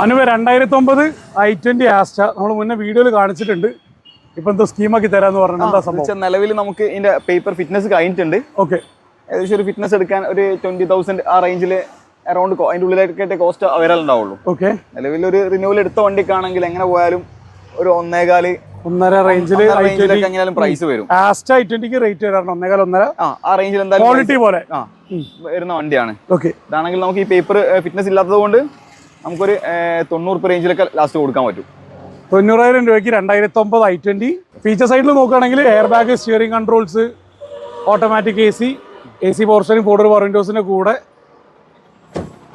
അനുവ 2009 i20 Asta നമ്മൾ മുന്നേ വീഡിയോയിൽ കാണിച്ചിട്ടുണ്ട്. ഇപ്പൊ എന്തോ സ്കീമാക്കി തരാന്ന് പറഞ്ഞു. എന്താ സംഭവം? നിലവിൽ നമുക്ക് ഇതിന്റെ പേപ്പർ ഫിറ്റ്നസ് കഴിഞ്ഞിട്ടുണ്ട്. ഓക്കെ, ഏകദേശം ഒരു ഫിറ്റ്നസ് എടുക്കാൻ ഒരു 20,000 ആ റേഞ്ചിൽ അറൗണ്ട് അതിന്റെ ഉള്ളിലായിട്ട് കോസ്റ്റ് അവൈലബിൾ ഉണ്ടാവുള്ളൂ. ഓക്കെ, നിലവിൽ ഒരു റിന്യൂവൽ എടുത്ത വണ്ടിക്കാണെങ്കിൽ എങ്ങനെ പോയാലും ഒരു 1.5 റേഞ്ചിൽ എങ്ങനെയാലും പ്രൈസ് വരും. ആസ്റ്റ i20 റേറ്റ് വരാറുണ്ട് 1.5 ആ റേഞ്ചിൽ എന്തായാലും ക്വാളിറ്റി പോലെ വരുന്ന വണ്ടിയാണ്. ഓക്കെ, ഇതാണെങ്കിൽ നമുക്ക് ഈ പേപ്പർ ഫിറ്റ്നസ് ഇല്ലാത്തത് കൊണ്ട് നമുക്കൊരു 90 റേഞ്ചിലൊക്കെ ലാസ്റ്റ് കൊടുക്കാൻ പറ്റും. 90,000 രൂപയ്ക്ക് 2009 i20. ഫീച്ചർ സൈഡിൽ നോക്കുകയാണെങ്കിൽ air bag, steering controls, automatic A C പോർഷനും ഫോർഡർ പവർ വിൻഡോസിന്റെ കൂടെ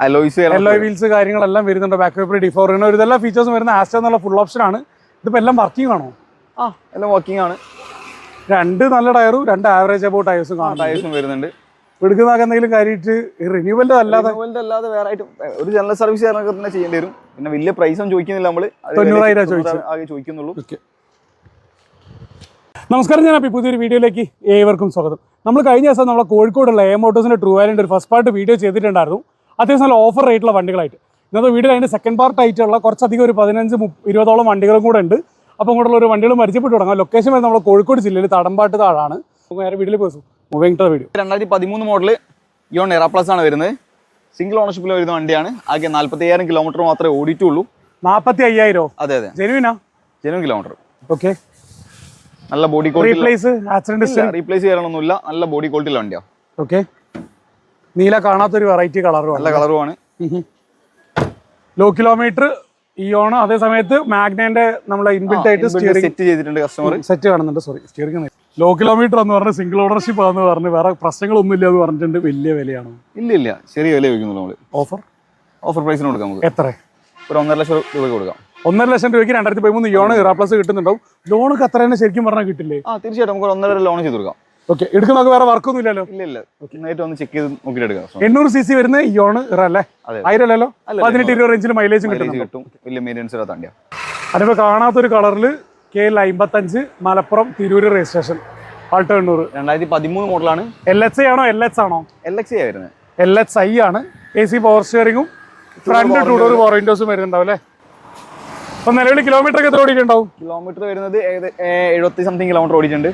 അലോയ് വീൽസ് കാര്യങ്ങളെല്ലാം വരുന്നുണ്ട്. ബാക്ക് വൈപ്പർ, ഡിഫോറിനോ, ഇതെല്ലാം ഫീച്ചേഴ്സും വരുന്ന ആസ്റ്റ എന്നുള്ള ഫുൾ ഓപ്ഷൻ ആണ്. ഇതിപ്പോ എല്ലാം വർക്കിംഗ് ആണോ? എല്ലാം വർക്കിംഗ് ആണ്. 2 നല്ല ടയറും 2 ആവറേജ് അബൌട്ട് ടയേഴ്സും വരുന്നുണ്ട്. എടുക്കുന്നതൊക്കെ എന്തെങ്കിലും കാര്യമായിട്ട് റിന്യൂവലിന്റെ അല്ലാതെ വേറെ ആയിട്ട് ഒരു ജനറൽ സർവീസ് തന്നെ ചെയ്യേണ്ടി വരും. പിന്നെ വലിയ പ്രൈസും ചോദിക്കുന്നില്ല, നമ്മള് 90,000 ചോദിക്കുന്നുള്ളൂ. നമസ്കാരം, ഞാൻ അപ്പോൾ പുതിയൊരു വീഡിയോയിലേക്ക് ഏവർക്കും സ്വാഗതം. നമ്മൾ കഴിഞ്ഞ ദിവസം നമ്മളെ കോഴിക്കോടുള്ള എ മോട്ടോഴ്സിന്റെ ട്രൂ വാല്യൂന്റെ ഒരു ഫസ്റ്റ് പാർട്ട് വീഡിയോ ചെയ്തിട്ടുണ്ടായിരുന്നു. അത്യാവശ്യം നല്ല ഓഫർ റേറ്റുള്ള വണ്ടികളായിട്ട്. ഇന്നത്തെ വീഡിയോ അതിന്റെ സെക്കൻഡ് പാർട്ട് ആയിട്ടുള്ള കുറച്ചധികം ഒരു 15-20 വണ്ടികളും കൂടെ ഉണ്ട്. അപ്പോൾ ഇങ്ങോട്ടുള്ള ഒരു വണ്ടികൾ പരിചയപ്പെട്ട് തുടങ്ങാം. ലൊക്കേഷൻ വരുന്നത് നമ്മുടെ കോഴിക്കോട് ജില്ലയിൽ തടമ്പാട്ട് താഴാണ്. നേരെ വീട്ടിൽ പോയി moving to video. 2013 model Eon Era plus ആണ് വരുന്നത്. സിംഗിൾ ഓണർഷിപ്പിൽ വരുന്ന വണ്ടിയാണ്. ആകെ 45,000 കിലോമീറ്റർ മാത്രമേ ഓടിയിട്ടുള്ളൂ. 45,000? അതെ അതെ, ജെനുവിൻ കിലോമീറ്റർ. ഓക്കെ, നല്ല ബോഡി ക്വാളിറ്റി. റീപ്ലേസ് ചെയ്യാനൊന്നുമില്ല, നല്ല ബോഡി ക്വാളിറ്റിയുള്ള വണ്ടിയാണ്. ഓക്കെ, നീല കാണാത്തൊരു വെറൈറ്റി കളറും നല്ല കളറുമാണ്. Low kilometre Eon. അതേ സമയത്ത് മാഗ്നന്റെ നമ്മളെ ഇൻബിൽറ്റ് ആയിട്ട് സെറ്റ് ചെയ്തിട്ടുണ്ട്. കസ്റ്റമർ സെറ്റ് കാണുന്നുണ്ട്. Sorry, steering. ലോ കിലോമീറ്റർ എന്ന് പറഞ്ഞ് സിംഗിൾ ഓണർഷിപ്പ് ആണെന്ന് പറഞ്ഞ് വേറെ പ്രശ്നങ്ങളൊന്നും ഇല്ല എന്ന് പറഞ്ഞിട്ടുണ്ട്. വലിയ വിലയാണോ? ഇല്ല, ചെറിയ വില ചോദിക്കുന്നുള്ളൂ. നമ്മൾ ഓഫർ പ്രൈസിന് കൊടുക്കാം. നമുക്ക് എത്ര? ഒരു 1.5 ലക്ഷം രൂപ കൊടുക്കാം. 1.5 ലക്ഷം രൂപയ്ക്ക് 2013 ഇയോൺ ഇറ പ്ലസ് കിട്ടുന്നുണ്ടാവും. ലോണൊക്കെ അത്ര തന്നെ ശരിക്കും പറഞ്ഞാൽ കിട്ടില്ലേ? തീർച്ചയായിട്ടും നമുക്ക് 1.5 ലോൺ ചെയ്ത് കൊടുക്കാം. ഓക്കെ, എടുക്കുന്നതൊക്കെ വേറെ വർക്കൊന്നും ഇല്ലല്ലോ? ഇല്ല, നേരിട്ട് ഒന്ന് ചെക്ക് ചെയ്ത് നോക്കിയിട്ട് എടുക്കാം. 800 cc വരുന്ന ഇയോൺ ഇറ അല്ലേ? 1000 അല്ലല്ലോ? 18-20 റേഞ്ചിൽ മൈലേജും കിട്ടും. വലിയ മെയിൻ്റെനൻസ് ഇല്ലാത്ത വണ്ടിയാണ്. അതിപ്പോ കാണാത്തൊരു കളറിൽ KL55 Malappuram Tirur registration Alto 800. 2013 മോഡലാണ്. LXI ആണോ LX ആണോ? LXI വരുന്നത്. LXI ആണ്. AC പവർ സ്റ്റിയറിംഗും ഫ്രണ്ട് 2 ഡോർ പവർ വിൻഡോസും വരുന്നുണ്ടാവും അല്ലേ? അപ്പൊ നിലവിൽ കിലോമീറ്റർ ഒക്കെ എത്ര ഓടിയിട്ടുണ്ടാവും? കിലോമീറ്റർ വരുന്നത് 70 സംതിങ് കിലോമീറ്റർ ഓടിച്ചിട്ടുണ്ട്.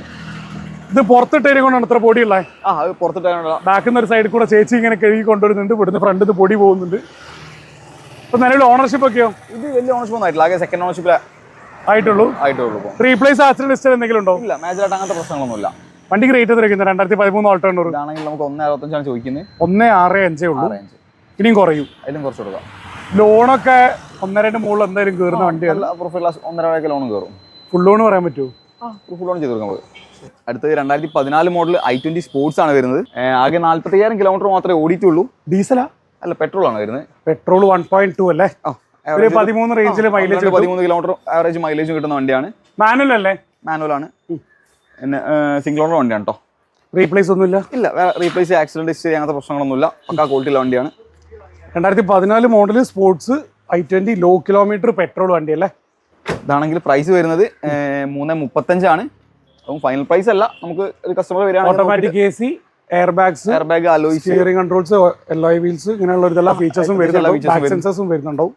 ഇത് പുറത്തിട്ടേരും കൊണ്ടാണ് ഇത്ര പൊടി ഉള്ളത്? പുറത്തിട്ടാണ്. ബാക്കിൽ നിന്ന് ഒരു സൈഡിൽ കൂടെ ചേച്ചി ഇങ്ങനെ കഴുകി കൊണ്ടുവരുന്നുണ്ട്. ഇവിടുന്ന് ഫ്രണ്ട് പൊടി പോകുന്നുണ്ട്. അപ്പൊ നിലവിൽ ഓണർഷിപ്പ് ഒക്കെയോ? ഇത് വലിയ ഓണർഷിപ്പ് ഒന്നും ആയിട്ടില്ല. ആകെ സെക്കൻഡ് ഓണർഷിപ്പ് ആയിട്ടുള്ളൂ. റീപ്ലേസ് ആക്സിഡന്റ് ഹിസ്റ്ററി എന്തെങ്കിലും ഉണ്ടോ? ഇല്ല, മേജറായിട്ട് അങ്ങനത്തെ പ്രശ്നങ്ങളൊന്നുമില്ല. വണ്ടിക്ക് റേറ്റ് എത്രയ്ക്കുന്നത്? 2013 ആൾട്ടോ 800 ആണെങ്കിൽ നമുക്ക് 1.65 ചോദിക്കുന്നത്. 1.65 ഉള്ളൂ. ഇനിയും കുറയും? അതിലും കുറച്ച് കൊടുക്കാം. ലോണൊക്കെ 1.5 മുകളിൽ എന്തായാലും കയറുന്ന വണ്ടിയാണ്. 1.5 ലോൺ കയറും. ഫുൾ ലോൺ പറയാൻ പറ്റുമോ? ഫുൾ ലോൺ ചെയ്ത് കൊടുക്കാം. അടുത്തത് 2014 മോഡൽ i20 സ്പോർട്സ് ആണ് വരുന്നത്. ആകെ 45,000 കിലോമീറ്റർ മാത്രമേ ഓടിയിട്ടുള്ളൂ. ഡീസലാ? അല്ല, പെട്രോൾ ആണ് വരുന്നത്. പെട്രോൾ 1.2 അല്ലേ? 13 റേഞ്ചിൽ മൈലേജ്, 13 കിലോമീറ്റർ ആവറേജ് മൈലേജ് കിട്ടുന്ന വണ്ടിയാണ്. മാനുവൽ അല്ലേ? മാനുവൽ ആണ്. പിന്നെ സിംഗിൾ ഓണർ വണ്ടിയാണ് കേട്ടോ. റീപ്ലേസ് ഒന്നുമില്ല? ഇല്ല, റീപ്ലേസ്, ആക്സിഡന്റ് ഹിസ്റ്ററി അങ്ങനത്തെ പ്രശ്നങ്ങളൊന്നുമില്ല. പക്കാ ക്വാളിറ്റിയുള്ള വണ്ടിയാണ്. 2014 model sports i20 low kilometre petrol വണ്ടി അല്ലേ? ഇതാണെങ്കിൽ പ്രൈസ് വരുന്നത് 3.35 ആണ്. അപ്പം ഫൈനൽ പ്രൈസ് അല്ല, നമുക്ക് ഒരു കസ്റ്റമർ വരികയാണെങ്കിൽ automatic AC, air bag, alloy, steering controls, alloy wheels, ഇങ്ങനെയുള്ള ഇതെല്ലാം ഫീച്ചേഴ്സും വരുന്നുണ്ടാവും. ബാക്ക് സെൻസേഴ്സും വരുന്നുണ്ടാവും.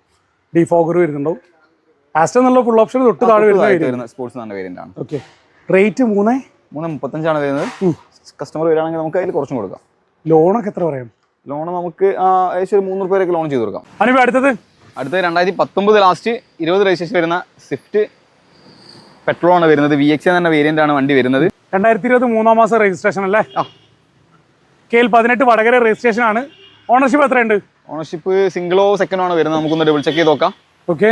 ഡിഫോഗർ വരുന്നുണ്ടാവും. ആസ്റ്റ എന്നുള്ള ഫുൾ ഓപ്ഷൻ തൊട്ട് താഴെ വരുന്ന സ്പോർട്സ് എന്ന വേരിയന്റ് ആണ്. ഓക്കെ, റേറ്റ് 3.35 ആണ് വരുന്നത്. കസ്റ്റമർ വരികയാണെങ്കിൽ നമുക്ക് അതിൽ കുറച്ചും കൊടുക്കാം. ലോണൊക്കെ എത്ര പറയാം? ലോൺ നമുക്ക് ഏകദേശം 300 രൂപയൊക്കെ ലോൺ ചെയ്ത് കൊടുക്കാം. അനുവ അടുത്തത് 2019 ലാസ്റ്റ് 20 രജിസ്ട്രേഷൻ വരുന്ന സ്വിഫ്റ്റ് പെട്രോൾ ആണ് വരുന്നത്. VX എന്ന വേരിയന്റ് ആണ് വണ്ടി വരുന്നത്. 2020 3-ാം മാസം രജിസ്ട്രേഷൻ അല്ലേ? KL18 വടകര രജിസ്ട്രേഷൻ ആണ്. ഓണർഷിപ്പ് എത്രയുണ്ട്? ഓണർഷിപ്പ് സിംഗിളോ സെക്കൻഡോ ആണ് വരുന്നത്. നമുക്കൊന്ന് ഡബിൾ ചെക്ക് ചെയ്ത് നോക്കാം. ഓക്കെ,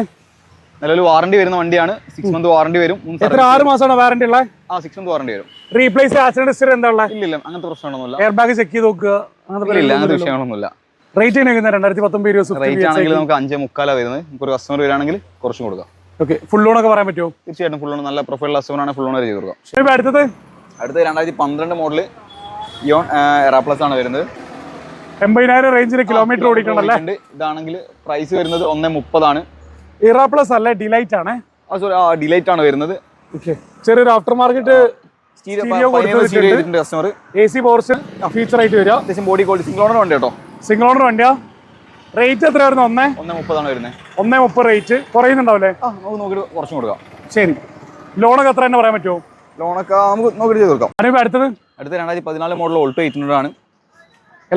നിലവിൽ വാറണ്ടി വരുന്ന വണ്ടിയാണ്. 6 മന്ത് വാറണ്ടി വരും. 6 മാസമാണ് വാറണ്ടി ഉള്ളത്? 6 മന്ത് വാറണ്ടി വരും. റീപ്ലേസ്, ആക്സിഡന്റ് ഹിസ്റ്ററി എന്താ ഉള്ളത്? ഇല്ല, അങ്ങനത്തെ പ്രശ്നമൊന്നുമില്ല. എയർ ബാഗ് ചെക്ക് ചെയ്ത് നോക്കുക, അങ്ങനത്തെ വിഷയങ്ങളൊന്നുമില്ല. റേറ്റ് 2019 റേറ്റ് ആണെങ്കിൽ നമുക്ക് 5.25 വരുന്നത്. നമുക്ക് ഒരു കസ്റ്റമർ വരികയാണെങ്കിൽ കുറച്ചും കൊടുക്കാം. ഓക്കെ, ഫുൾ ലോൺ ഒക്കെ പറയാൻ പറ്റുമോ? തീർച്ചയായിട്ടും ഫുൾ ലോൺ. നല്ല പ്രൊഫൈൽ കസ്റ്റമർ ആണ്, ഫുൾ ലോൺ ചെയ്ത് കൊടുക്കാം. അടുത്തത് 2012 മോഡൽ ഇയോൺ എറ പ്ലസ് ആണ് വരുന്നത്. 80,000 റേഞ്ചിൽ കിലോമീറ്റർ ഓടിക്കണ്ടല്ലേ? ഇതാണെങ്കിൽ പ്രൈസ് വരുന്നത് 1.30 ആണ്. ഇറ പ്ലസ് അല്ലേ? ഡിലൈറ്റ് ആണ്. സോറി, ഡിലൈറ്റ് ആണ് വരുന്നത്. ചെറിയൊരു after market AC portion feature ആയിട്ട് വരിക. അത്യാവശ്യം ബോഡി ക്വാളിറ്റി. സിംഗിൾ ഓണർ വണ്ടി കേട്ടോ. സിംഗിൾ ഓണർ വണ്ടിയാ? റേറ്റ് എത്രയായിരുന്നു? 1.30 വരുന്നത്. 1.30 റേറ്റ് കുറയുന്നുണ്ടാവില്ലേ? നമുക്ക് നോക്കിയിട്ട് കുറച്ചും കൊടുക്കാം. ശരി, ലോണൊക്കെ എത്ര തന്നെ പറയാൻ പറ്റുമോ? ലോണൊക്കെ നമുക്ക് നോക്കിയിട്ട് ചെയ്ത് കൊടുക്കാം. അടുത്തത് 2014 മോഡൽ ഓൾട്ടോ 800 ആണ്.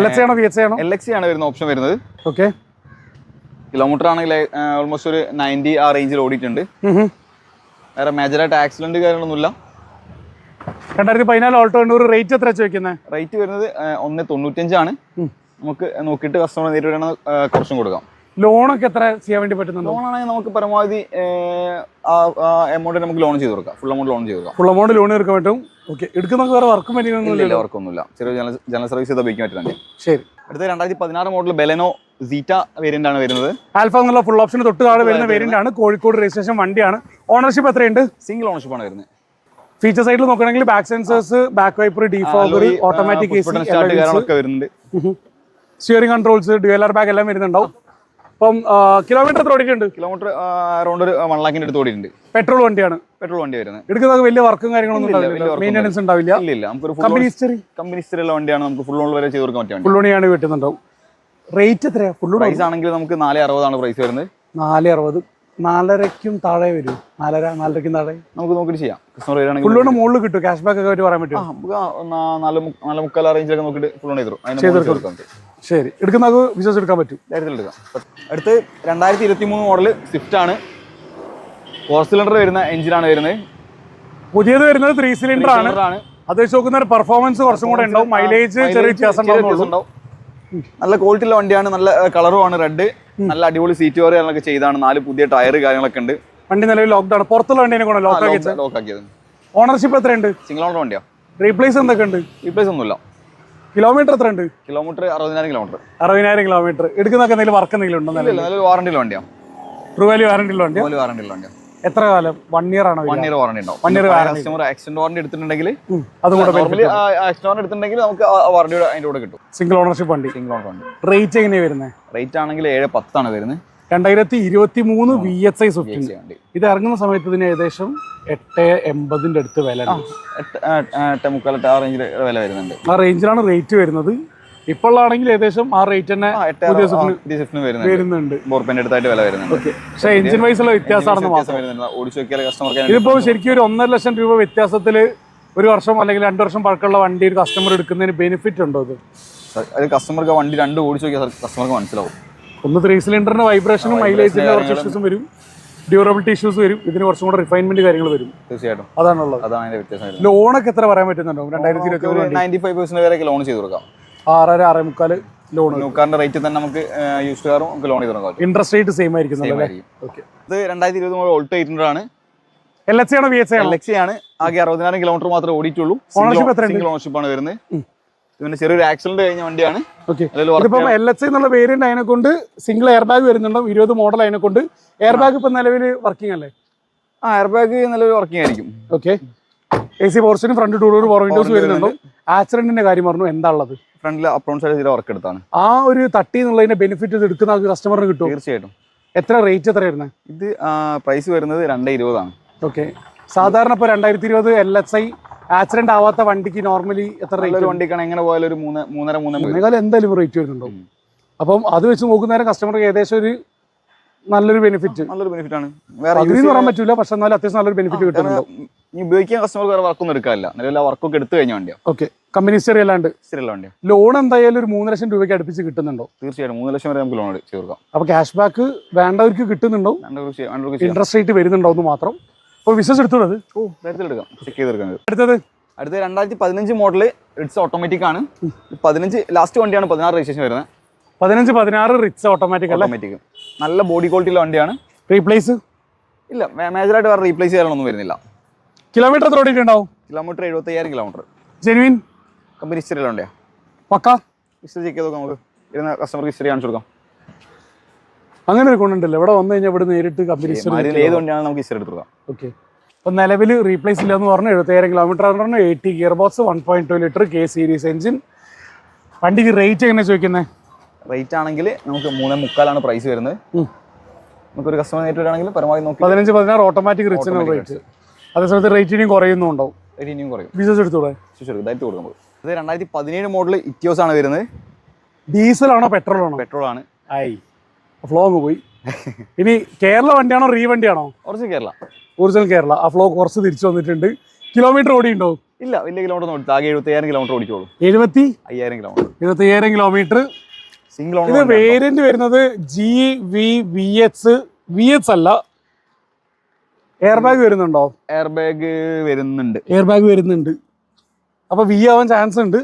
LX ആണോ VX ആണോ? LX ആണ് വരുന്ന ഓപ്ഷൻ വരുന്നത്. ഓക്കെ. കിലോമീറ്റർ ആണെങ്കിൽ ഓൾമോസ്റ്റ് ഒരു 90 ആ റേഞ്ചിൽ ഓടിയിട്ടുണ്ട്. വേറെ മേജറായിട്ട് ആക്സിഡന്റ് കാര്യങ്ങളൊന്നുമില്ല. 2014 ഓൾട്ടോ 800 റേറ്റ് എത്ര ചോദിക്കുന്നത്? റേറ്റ് വരുന്നത് 1.95 ആണ്. നമുക്ക് നോക്കിയിട്ട് കസ്റ്റമർ നേരിട്ട് വേണം കുറച്ചും കൊടുക്കാം. ലോണൊക്കെ എത്ര ചെയ്യാൻ വേണ്ടി പറ്റുന്നുണ്ട്? ലോൺ ആണെങ്കിൽ നമുക്ക് പരമാവധി എമൗണ്ട് നമുക്ക് ലോൺ ചെയ്ത് കൊടുക്കാം. ഫുൾ എമൗണ്ട് ലോൺ ചെയ്ത് കൊടുക്കാം. ഫുൾ എമൗണ്ട് ലോൺ എടുക്കാൻ പറ്റും. ഓക്കെ. എടുക്കുന്ന വേറെ വർക്കും ഇല്ല, വർക്കൊന്നുമില്ല. ചെറിയ ജനറൽ സർവീസ് ചെയ്ത് ഉപയോഗിക്കാൻ പറ്റുന്നുണ്ട്. ശരി. അടുത്ത 2016 മോഡൽ ബെലനോ സീറ്റ വേരിയന്റ് ആണ് വരുന്നത്. ആൽഫ എന്നുള്ള ഫുൾ ഓപ്ഷൻ തൊട്ട് താഴെ വരുന്ന വേരിയന്റ് ആണ്. കോഴിക്കോട് രജിസ്ട്രേഷൻ വണ്ടിയാണ്. ഓണർഷിപ്പ് എത്രയുണ്ട്? സിംഗിൾ ഓണർഷിപ്പ് ആണ് വരുന്നത്. ഫീച്ചർ സൈഡിൽ നോക്കുകയാണെങ്കിൽ back sensors, back wiper, defogger, automatic വരുന്നുണ്ട്. സ്റ്റിയറിംഗ് കൺട്രോൾസ്, ഡ്യുവലർ ബാഗ് എല്ലാം വരുന്നുണ്ടാവും. അപ്പം കിലോമീറ്റർ എത്ര ഓടിക്കുന്നുണ്ട്? കിലോമീറ്റർ അറൗണ്ട് ഒരു 1 lakhന്റെ അടുത്ത് ഓടിയിട്ടുണ്ട്. പെട്രോൾ വണ്ടിയാണ്. പെട്രോൾ വണ്ടി വരുന്നത്. എടുക്കുന്നത് വലിയ വർക്കും കാര്യങ്ങളൊന്നും ഉണ്ടാവില്ല, മെയിൻ്റെനൻസ് ഉണ്ടാവില്ല. ഇല്ല, നമുക്ക് കമ്പനി ഹിസ്റ്ററി ഉള്ള വണ്ടിയാണ്. നമുക്ക് ഫുൾ ഓൺ വരെ ചെയ്ത് കൊടുക്കാൻ പറ്റിയ ഫുൾ ഓണിയാണ് കിട്ടുന്നുണ്ടാവും. റേറ്റ് എത്രയാ? ഫുൾ പ്രൈസ് ആണെങ്കിൽ നമുക്ക് 460 ആണ് പ്രൈസ് വരുന്നത്. 460. 4.5ക്കും താഴെ വരും. 4.5ക്കും താഴെ നമുക്ക് നോക്കിയിട്ട് ചെയ്യാം. കസ്റ്റമർ വരികയാണെങ്കിൽ ഫുൾ ഓൺ മുകളിൽ കിട്ടും. ക്യാഷ് ബാക്ക് ഒക്കെ പറയാൻ പറ്റും. നമുക്ക് 4.45 റേഞ്ചിലൊക്കെ നോക്കിയിട്ട് ഫുൾ ഓൺ ചെയ്ത് കൊടുക്കാം. ശരി, എടുക്കുന്ന വിശ്വസിച്ച് എടുക്കാൻ പറ്റും. എടുക്കാം. അടുത്ത് 2023 മോഡൽ സ്വിഫ്റ്റ് ആണ്. 4 സിലിണ്ടർ വരുന്ന എഞ്ചിനാണ് വരുന്നത്. പുതിയത് വരുന്നത് 3 സിലിണ്ടർ ആണ്. അത് വെച്ച് നോക്കുന്ന ഒരു പെർഫോമൻസ് കുറച്ചും കൂടെ ഉണ്ടാവും. മൈലേജ് ചെറിയ വ്യത്യാസം ഉണ്ടാവും. നല്ല ക്വാളിറ്റി ഉള്ള വണ്ടിയാണ്. നല്ല കളറുമാണ് റെഡ്. നല്ല അടിപൊളി സീറ്റ് കവർ കാര്യങ്ങളൊക്കെ ചെയ്താണ്. 4 പുതിയ ടയർ കാര്യങ്ങളൊക്കെ ഉണ്ട്. വണ്ടി നിലവിൽ ലോക്ക്ഡ് ആണ്. പുറത്തുള്ള വണ്ടിനെ കൊണ്ട് ലോക്ക് ആക്കിയത്. ഓണർഷിപ്പ് എത്രയുണ്ട്? സിംഗിൾ ഓണർ വണ്ടിയാ. റീപ്ലേസ് എന്തൊക്കെ ഉണ്ട്? റീപ്ലേസ് ഒന്നുമില്ല. കിലോമീറ്റർ എത്ര ഉണ്ട്? Kilometre 60,000 kilometre. 60,000 കിലോമീറ്റർ. എടുക്കുന്നൊക്കെ എന്തെങ്കിലും വർക്ക് എന്തെങ്കിലും ഉണ്ടോ? നല്ലൊരു വാറണ്ടിയുള്ള വണ്ടിയാണ്. ട്രൂ വാല്യൂ വാറണ്ടിയുള്ള വണ്ടിയാണ്. എത്ര കാലം? 1 year ആണോ? 1 year വാറണ്ടി ഉണ്ടാവും. 1 year കസ്റ്റമർ ആക്സിഡന്റ് വാറണ്ടി എടുത്തിട്ടുണ്ടെങ്കിൽ നോർമലി ആക്സിഡന്റ് വാറണ്ടി എടുത്തിട്ടുണ്ടെങ്കിൽ നമുക്ക് വാറണ്ടിയുടെ അതിന്റെ കൂടെ കിട്ടും. സിംഗിൾ ഓണർഷിപ്പ് വണ്ടി. സിംഗിൾ ഓണർ വണ്ടി. റേറ്റ് എങ്ങനെയാണ് വരുന്നത്? റേറ്റ് ആണെങ്കിൽ 7.10 ആണ് വരുന്നത്. 2023 VXI സ്വിഫ്റ്റ്. ഇത് ഇറങ്ങുന്ന സമയത്ത് ഇതിന് ഏകദേശം 880 അടുത്ത് വില. 8.45 ആ റേഞ്ചിൽ വില വരുന്നുണ്ട്. ആ റേഞ്ചിലാണ് റേറ്റ് വരുന്നത്. ഇപ്പോഴാണെങ്കിൽ ഏകദേശം ആ റേറ്റ് തന്നെ വരുന്നുണ്ട്. വില വരുന്നുണ്ട്. പക്ഷേ എഞ്ചിൻ വൈസുള്ള വ്യത്യാസമാണെന്ന് മാത്രം. ഇതിപ്പോ ശരിക്കും ഒരു 1.5 ലക്ഷം രൂപ വ്യത്യാസത്തിൽ 1 വർഷം അല്ലെങ്കിൽ 2 വർഷം പഴക്കമുള്ള വണ്ടി ഒരു കസ്റ്റമർ എടുക്കുന്നതിന് ബെനിഫിറ്റ് ഉണ്ടോ? ഇത് കസ്റ്റമർക്ക് വണ്ടി 2 ഓടിച്ചു നോക്കിയാൽ കസ്റ്റമർക്ക് മനസ്സിലാവും. ഒന്ന് 3 സിലിണ്ടറിന്റെ വൈബ്രേഷനും മൈലേജിന്റെ കുറച്ച് ഇഷ്യൂസും വരും, ഡ്യൂറബിലിറ്റി ഇഷ്യൂസ് വരും, ഇതിന് കുറച്ചും കൂടെ റിഫൈൻമെന്റ് കാര്യങ്ങൾ വരും. തീർച്ചയായിട്ടും അതാണുള്ളത്. അതാണ് വ്യത്യാസം. ലോണൊക്കെ എത്ര പറയാൻ പറ്റുന്നുണ്ടോ? 2023 95% വരെയൊക്കെ ലോൺ ചെയ്ത് കൊടുക്കാം. 6.5 6.45 ലോൺ. ന്യൂക്കാറിന്റെ റേറ്റ് തന്നെ നമുക്ക് യൂസ്ഡ് കാറും നമുക്ക് ലോൺ ചെയ്ത് കൊടുക്കാം. ഇൻട്രസ്റ്റ് റേറ്റ് സെയിം ആയിരിക്കും. ഇത് 2020 മോഡൽ ഓൾട്ടോ 800 ആണ്. LX ആണോ VX ആണോ? LX ആണ്. ആകെ 60,000 കിലോമീറ്റർ മാത്രമേ ഓടിയിട്ടുള്ളൂ. സിംഗിൾ ഓണർഷിപ്പ് ആണ് വരുന്നത്. ഇതിന് ചെറിയൊരു ആക്സിഡന്റ് കഴിഞ്ഞ വണ്ടിയാണ്. ഇതിപ്പം LX എന്നുള്ള വേരിയന്റ് അതിനെ കൊണ്ട് സിംഗിൾ എയർ ബാഗ് വരുന്നുണ്ടാവും. 20 മോഡൽ അതിനെ കൊണ്ട്. എയർ ബാഗ് ഇപ്പൊ നിലവിൽ വർക്കിംഗ് അല്ലേ? എയർ ബാഗ് നല്ലൊരു വർക്കിംഗ് ആയിരിക്കും. ഓക്കെ. AC പോർഷന് ഫ്രണ്ട് 2 ഡോർ പവർ വിൻഡോസ് വരുന്നുണ്ടോ? ആക്സിഡന്റിന്റെ കാര്യം പറഞ്ഞു. എന്താ ഉള്ളത്? ഫ്രണ്ടിൽ അപ്രോൺ സൈഡ് വർക്ക് എടുത്താണ്. ആ ഒരു തട്ടി എന്നുള്ളതിന്റെ ബെനിഫിറ്റ് എടുക്കുന്ന കസ്റ്റമറിന് കിട്ടും. തീർച്ചയായിട്ടും. എത്ര റേറ്റ് എത്ര വരുന്നത്? ഇത് പ്രൈസ് വരുന്നത് 220 ആണ്. ഓക്കെ. സാധാരണ ഇപ്പോൾ 2020 LXI ആക്സിഡന്റ് ആവാത്ത വണ്ടിക്ക് നോർമലി എത്ര റേറ്റ്? വണ്ടിക്കാണ് എങ്ങനെ പോയാലും ഒരു 3.5 എന്തായാലും റേറ്റ് വരുന്നുണ്ടോ? അപ്പം അത് വെച്ച് നോക്കുന്നേരം കസ്റ്റമർക്ക് ഏകദേശം ഒരു നല്ലൊരു ബെനിഫിറ്റ് ആണ്. അതിന് പറയാൻ പറ്റില്ല, പക്ഷെ എന്നാലും അത്യാവശ്യം നല്ലൊരു ബെനിഫിറ്റ് കിട്ടുന്നുണ്ട്. ഉപയോഗിക്കാൻ കസ്റ്റമർക്ക് വേറെ വർക്കൊന്നും എടുക്കാനില്ല. നിലവിൽ വർക്കൊക്കെ എടുത്തു കഴിഞ്ഞ വണ്ടിയാണ്. ഓക്കെ. കമ്പനി ഹിസ്റ്ററി അല്ലാണ്ട് ലോൺ എന്തായാലും ഒരു 3 ലക്ഷം രൂപയ്ക്ക് അടുപ്പിച്ച് കിട്ടുന്നുണ്ടോ? തീർച്ചയായിട്ടും 3 ലക്ഷം വരെ നമുക്ക് ലോൺ ചെയ്ത് കൊടുക്കാം. അപ്പോൾ ക്യാഷ് ബാക്ക് വേണ്ടവർക്ക് കിട്ടുന്നുണ്ടോ? ഇൻട്രസ്റ്റ് റേറ്റ് വരുന്നുണ്ടോ എന്ന് മാത്രം. അപ്പോൾ വിശ്വസ് എടുത്തോളൂ. എടുക്കാം, ചെക്ക് ചെയ്തെടുക്കാം. അടുത്തത് 2015 മോഡൽ റിറ്റ്സ് ഓട്ടോമാറ്റിക് ആണ്. 15 ലാസ്റ്റ് വണ്ടിയാണ്. 16 രജിസ്ട്രേഷൻ വരുന്നത്. 15-16 റിറ്റ്സ് ഓട്ടോമാറ്റിക്. നല്ല ബോഡി ക്വാളിറ്റിയുള്ള വണ്ടിയാണ്. റീപ്ലേസ് ഇല്ല, മേജറായിട്ട് വേറെ റീപ്ലേസ് ചെയ്യാനൊന്നും വരുന്നില്ല. കിലോമീറ്റർ എത്ര ഓടിയിട്ടുണ്ടാവും? Kilometre 75,000 kilometre. ജെനുവിൻ കമ്പനി ഹിസ്റ്ററിയിലുള്ള വണ്ടിയാ. പക്ക ഹിസ്റ്ററി ചെക്ക് ചെയ്ത് നോക്കാം. നമുക്ക് ഇരുന്ന കസ്റ്റമർക്ക് ഹിസ്റ്ററി കാണിച്ചു കൊടുക്കാം. അങ്ങനെ ഒരു ഗുണമുണ്ടല്ലോ. ഇവിടെ വന്നു കഴിഞ്ഞാൽ ഇവിടെ നേരിട്ട് കമ്പനി ഹിസ്റ്ററി ഏത് വണ്ടിയാണ് നമുക്ക് ഹിസ്റ്ററി എടുത്ത് കൊടുക്കാം. ഓക്കെ. അപ്പം നിലവിൽ റീപ്ലേസ് ഇല്ല എന്ന് പറഞ്ഞു. 75,000 കിലോമീറ്റർ പറഞ്ഞു. 80 gear box, 1.2 litre K series engine. വണ്ടിക്ക് റേറ്റ് എങ്ങനെ ചോദിക്കുന്നത്? റേറ്റ് ആണെങ്കിൽ നമുക്ക് 3.25 പ്രൈസ് വരുന്നത്. നമുക്കൊരു കസ്റ്റമർ നേരിട്ട് വരികയാണെങ്കിൽ പരമാവധി നോക്കി 15-16 ഓട്ടോമാറ്റിക് റിച്ചിന് റേറ്റ്. അതേസമയത്ത് റേറ്റ് ഇനിയും കുറയുന്നുണ്ടാവും. ഇനിയും കുറയും. ബിസിനസ് എടുത്തോളെ ഇതായിട്ട് കൊടുക്കുമ്പോൾ. ഇത് 2017 മോഡൽ ഇറ്റിയോസ് ആണ് വരുന്നത്. ഡീസൽ ആണോ പെട്രോൾ ആണോ? പെട്രോൾ ആണ്. ഫ്ലോ അങ്ങ് പോയി. ഇനി Kerala വണ്ടിയാണോ re വണ്ടിയാണോ? Original Kerala. Original Kerala. ആ ഫ്ലോ കുറച്ച് തിരിച്ചു വന്നിട്ടുണ്ട്. കിലോമീറ്റർ ഓടിയുണ്ടോ? ഇല്ല, വലിയ കിലോമീറ്റർ ഓടിച്ചു. ആകെ 70,000 കിലോമീറ്റർ ഓടിച്ചോളൂ. 75,000 കിലോമീറ്റർ. 75,000 കിലോമീറ്റർ. സിംഗിൾ ഇത് വേരിയന്റ് വരുന്നത് VX അല്ല. എയർ ബാഗ് വരുന്നുണ്ടോ? എയർ ബാഗ് വരുന്നുണ്ട്. അപ്പൊ V ആവാൻ ചാൻസ് ഉണ്ട്.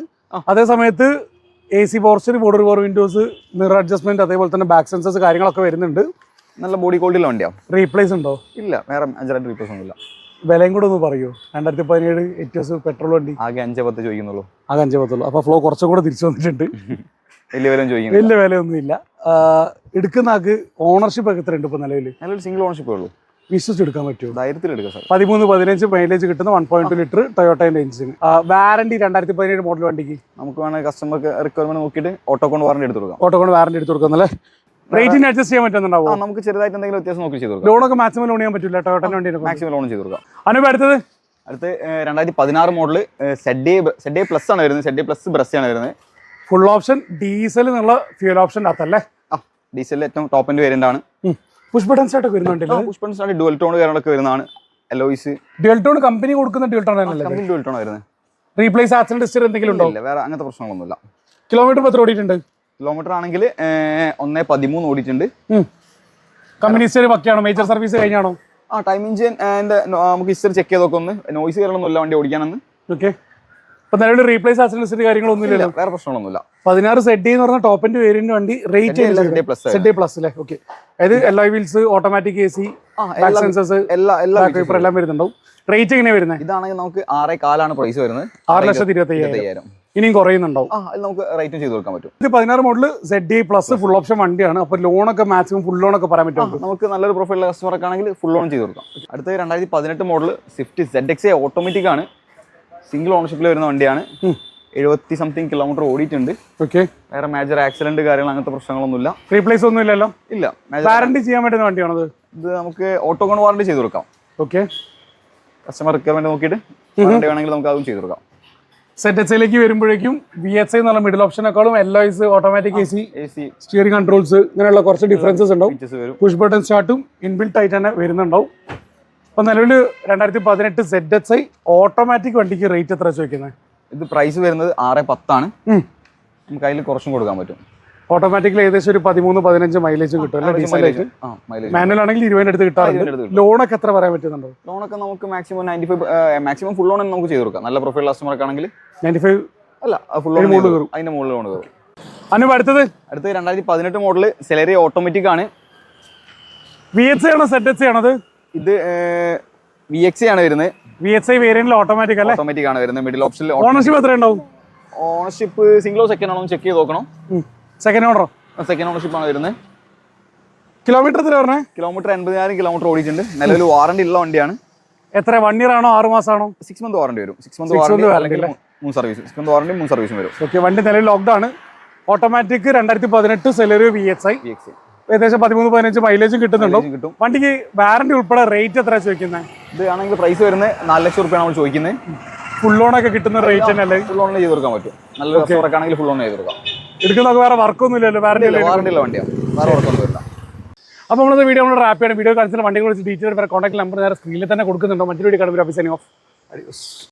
അതേ സമയത്ത് AC പോർച്ചർ, border power Windows, mirror adjustment, അതേപോലെ തന്നെ ബാക്ക് സെൻസേഴ്സ് കാര്യങ്ങളൊക്കെ വരുന്നുണ്ട്. നല്ല ബോഡി ക്വാളിറ്റിയുള്ള വണ്ടിയാണ്. റീപ്ലേസ് ഉണ്ടോ? ഇല്ല, വേറെ അഞ്ചായിട്ട് റീപ്ലേസ് ഒന്നുമില്ല. വിലയും കൂടെ ഒന്ന് പറയൂ. 2017 എറ്റിയോസ് പെട്രോൾ വണ്ടി. ആകെ 5.10 ചോദിക്കുന്നുള്ളൂ. ആകെ 5.10. അപ്പൊ ഫ്ലോ കുറച്ചും കൂടെ തിരിച്ചു വന്നിട്ടുണ്ട്. വലിയ വില ചോദിക്കുന്നു. വലിയ വിലയൊന്നുമില്ല. എടുക്കുന്ന ആൾക്ക് ഓണർഷിപ്പ് ഒക്കെ എത്ര ഉണ്ട് ഇപ്പൊ നിലവിൽ? നല്ലൊരു സിംഗിൾ ഓണർഷിപ്പ് ഉള്ളൂ. വിശ്വസിച്ചെടുക്കാൻ പറ്റുമോ? ധൈര്യത്തിൽ എടുക്കാം സാർ. 13-15 മൈലേജ് കിട്ടുന്ന 1.2 ലിറ്റർ ടൊയോട്ടയുടെ എഞ്ചിൻ. വാറണ്ടി 2017 മോഡൽ വണ്ടിക്ക് നമുക്ക് വേണമെങ്കിൽ കസ്റ്റമർക്ക് റിക്വയർമെന്റ് നോക്കിയിട്ട് ഓട്ടോകോൺ വാറണ്ടി എടുത്ത് കൊടുക്കാം. ഓട്ടോകോൺ വാറണ്ടി എടുത്ത് കൊടുക്കുന്നല്ലേ? റേറ്റിന് അഡ്ജസ്റ്റ് ചെയ്യാൻ പറ്റുന്നുണ്ടാവോ? നമുക്ക് ചെറുതായിട്ട് എന്തെങ്കിലും വ്യത്യാസം നോക്കി ചെയ്ത് കൊടുക്കാം. ലോണൊക്കെ മാക്സിമം ലോൺ ചെയ്യാൻ പറ്റില്ല ടൊയോട്ടയുടെ വണ്ടി? മാക്സിമം ലോൺ ചെയ്ത് കൊടുക്കാം. അനുപ അടുത്ത് 2016 മോഡല് ZA പ്ലസ് ആണ് വരുന്നത്. ZA പ്ലസ് ബ്രസ്റ്റ് ആണ് വരുന്നത്. ഫുൾ ഓപ്ഷൻ ഡീസൽ എന്നുള്ള ഫ്യൂൽ ഓപ്ഷൻ അകത്തല്ലേ? ഡീസലിൽ ഏറ്റവും ടോപ്പ് എൻഡ് വേരിയന്റ് ആണ്. പുഷ് ബട്ടൺ സ്റ്റാർട്ട് ഒക്കെ വരുന്നുണ്ടല്ലോ. Push button start, dual tone കാര്യങ്ങളൊക്കെ വരുന്നതാണ്. എലോയ്സ് ഡ്യുവൽ ടോൺ കമ്പനി കൊടുക്കുന്ന ഡ്യുവൽ ടോൺ ആണല്ലേ? കമ്പനി ഡുവൽ ടോൺ വരുന്നത്. റീപ്ലേസ് ആക്സിഡന്റ് ഹിസ്റ്ററി എന്തെങ്കിലും ഉണ്ടോ? ഇല്ല, വേറെ അങ്ങനത്തെ പ്രശ്നങ്ങളൊന്നുമില്ല. കിലോമീറ്റർ എത്ര ഓടിയിട്ടുണ്ട്? കിലോമീറ്റർ ആണെങ്കിൽ 1.13 ഓടിയിട്ടുണ്ട്. കമ്പനി ഹിസ്റ്ററി പക്കയാണോ? മേജർ സർവീസ് കഴിഞ്ഞാണോ? ടൈം എഞ്ചിൻ നമുക്ക് ഹിസ്റ്ററി ചെക്ക് ചെയ്തൊക്കെ ഒന്ന്. നോയ്സ് കാര്യങ്ങളൊന്നുമില്ല വണ്ടി ഓടിക്കാനെന്ന്. ഓക്കെ. അപ്പൊ നിലവിൽ റീപ്ലേസ് ആക്സിഡന്റ് ഹിസ്റ്ററി കാര്യങ്ങളൊന്നും ഇല്ലല്ലോ? വേറെ പ്രശ്നങ്ങളൊന്നുമില്ല. 16 ZD എന്ന് പറഞ്ഞ ടോപ്പ് എൻഡ് വേരിയന്റ് വണ്ടി. റേറ്റ് ZA പ്ലസ് അല്ലേ? ഓക്കെ. അതായത് LI wheels, automatic AC, back sensors എല്ലാം വരുന്നുണ്ടാവും. റേറ്റ് എങ്ങനെയാണ് വരുന്നത്? ഇതാണെങ്കിൽ നമുക്ക് 6.4 പ്രൈസ് വരുന്നത്. 6,25,000. ഇനിയും കുറയുന്നുണ്ടാവും. നമുക്ക് റേറ്റും ചെയ്ത് കൊടുക്കാൻ പറ്റും. ഇത് 16 model ZA plus full option വണ്ടിയാണ്. അപ്പൊ ലോണൊക്കെ മാക്സിമം ഫുൾ ലോൺ ഒക്കെ പറയാൻ പറ്റും. നമുക്ക് നല്ലൊരു പ്രൊഫൈലുള്ള കസ്റ്റമർക്ക് ആണെങ്കിൽ ഫുൾ ലോൺ ചെയ്ത് കൊടുക്കാം. അടുത്ത 2018 മോഡൽ സ്വിഫ്റ്റ് ZXA ഓട്ടോമാറ്റിക് ആണ്. സിംഗിൾ ഓണർഷിപ്പിൽ വരുന്ന വണ്ടിയാണ്. 70-something കിലോമീറ്റർ ഓടിയിട്ടുണ്ട്. ഓക്കെ. വേറെ മേജർ ആക്സിഡന്റ് കാര്യങ്ങൾ അങ്ങനത്തെ പ്രശ്നങ്ങളൊന്നുമില്ല. റീപ്ലേസ് ഒന്നും ഇല്ലല്ലോ? ഇല്ല. വാറണ്ടി ചെയ്യാൻ പറ്റുന്ന വണ്ടിയാണത്. ഇത് നമുക്ക് ഓട്ടോകോൺ വാറണ്ടി ചെയ്ത് കൊടുക്കാം. ഓക്കെ. കസ്റ്റമർ റിക്വയർമെന്റ് നോക്കിയിട്ട് വാറണ്ടി വേണമെങ്കിൽ നമുക്ക് അതും ചെയ്ത് കൊടുക്കാം. ZXA വരുമ്പോഴേക്കും VXA എന്നുള്ള മിഡിൽ ഓപ്ഷനേക്കാളും LOS, automatic AC, steering controls, ഇങ്ങനെയുള്ള കുറച്ച് ഡിഫറൻസസ് ഉണ്ടാവും. പുഷ് ബട്ടൺ സ്റ്റാർട്ടും ഇൻബിൽറ്റ് ആയിട്ട് തന്നെ വരുന്നുണ്ടാവും. അപ്പൊ നിലവിൽ 2018 ZXA ഓട്ടോമാറ്റിക് വണ്ടിക്ക് റേറ്റ് എത്ര ചോദിക്കുന്നത്? ഇത് പ്രൈസ് വരുന്നത് 6.10 ആണ്. നമുക്ക് അതിൽ കുറച്ചും കൊടുക്കാൻ പറ്റും. ഓട്ടോമാറ്റിക്കൽ ഏകദേശം ഒരു 13-15 മൈലേജ് കിട്ടും. മാനുവൽ ആണെങ്കിൽ 20 അടുത്ത് കിട്ടാറുണ്ട്. ലോണൊക്കെ എത്ര പറയാൻ പറ്റുന്നുണ്ടോ? ലോണൊക്കെ നമുക്ക് മാക്സിമം 95, മാക്സിമം ഫുൾ ലോൺ നമുക്ക് ചെയ്ത് കൊടുക്കാം. നല്ല പ്രൊഫൈൽ കസ്റ്റമർക്ക് ആണെങ്കിൽ 95 അല്ല, ഫുൾ ലോൺ കയറും. അതിന്റെ മുകളിൽ ലോൺ കയറും. അടുത്തത് 2018 മോഡൽ സെലറി ഓട്ടോമാറ്റിക് ആണ്. VXA ആണോ ZXA ആണത്? ഇത് VXA ആണ് വരുന്നത്. VXA വേരിയന്റിൽ ഓട്ടോമാറ്റിക് അല്ലേ? ഓട്ടോമാറ്റിക് ആണ് വരുന്നത്. മിഡിൽ ഓപ്ഷനിൽ. ഓണർഷിപ്പ് എത്ര ഉണ്ടാവും? ഓണർഷിപ്പ് സിംഗിളോ സെക്കൻഡ് ആണോ ചെക്ക് ചെയ്ത് നോക്കണം. സെക്കൻഡ് ഓണറോ? സെക്കൻഡ് ഓണർഷിപ്പ് ആണ് വരുന്നത്. കിലോമീറ്റർ എത്ര പറഞ്ഞേ? കിലോമീറ്റർ 80,000 കിലോമീറ്റർ ഓടിയിട്ടുണ്ട്. നിലവിൽ വാറണ്ടി ഉള്ള വണ്ടിയാണ്. എത്ര? 1 ഇയർ ആണോ 6 മാസമാണോ? 6 മന്ത് വാറണ്ടി വരും. 6 മന്ത് വാറണ്ടി അല്ലെങ്കിൽ 3 സർവീസ്. 6 മന്ത് വാറണ്ടി 3 സർവീസും വരും. ഓക്കെ. വണ്ടി നിലവിൽ ലോക്ക്ഡ് ആണ്. Automatic 2018 celery VXA. ഏകദേശം 13-15 മൈലേജും കിട്ടുന്നുണ്ടോ? വണ്ടിക്ക് വാറണ്ടി ഉൾപ്പെടെ റേറ്റ് എത്ര ചോദിക്കുന്നത്? ഇത് ആണെങ്കിൽ പ്രൈസ് വരുന്നത് 4 ലക്ഷം രൂപയാണ് നമ്മൾ ചോദിക്കുന്നത്. ഫുൾ ലോൺ ഒക്കെ കിട്ടുന്ന റേറ്റ് തന്നെ? ഫുൾ ലോണിൽ ചെയ്ത് കൊടുക്കാൻ പറ്റും. നല്ല കസ്റ്റമർക്ക് ആണെങ്കിൽ ഫുൾ ലോൺ ചെയ്ത് കൊടുക്കാം. എടുക്കുന്നതൊക്കെ വേറെ വർക്കൊന്നും ഇല്ലല്ലോ? വാറണ്ടി ഉള്ള വണ്ടിയാണ്. വേറെ വർക്കൊന്നും ഇല്ല. അപ്പോൾ നമ്മുടെ വീഡിയോ നമ്മൾ റാപ്പ് ചെയ്യണം. വീഡിയോ കാണിച്ചിട്ട് വണ്ടിയെ കുറിച്ച് ഡീറ്റെയിൽ കോൺടാക്ട് നമ്പർ നേരെ സ്ക്രീനിൽ തന്നെ കൊടുക്കുന്നുണ്ടോ? മറ്റൊരു വീഡിയോ കാണുമ്പോൾ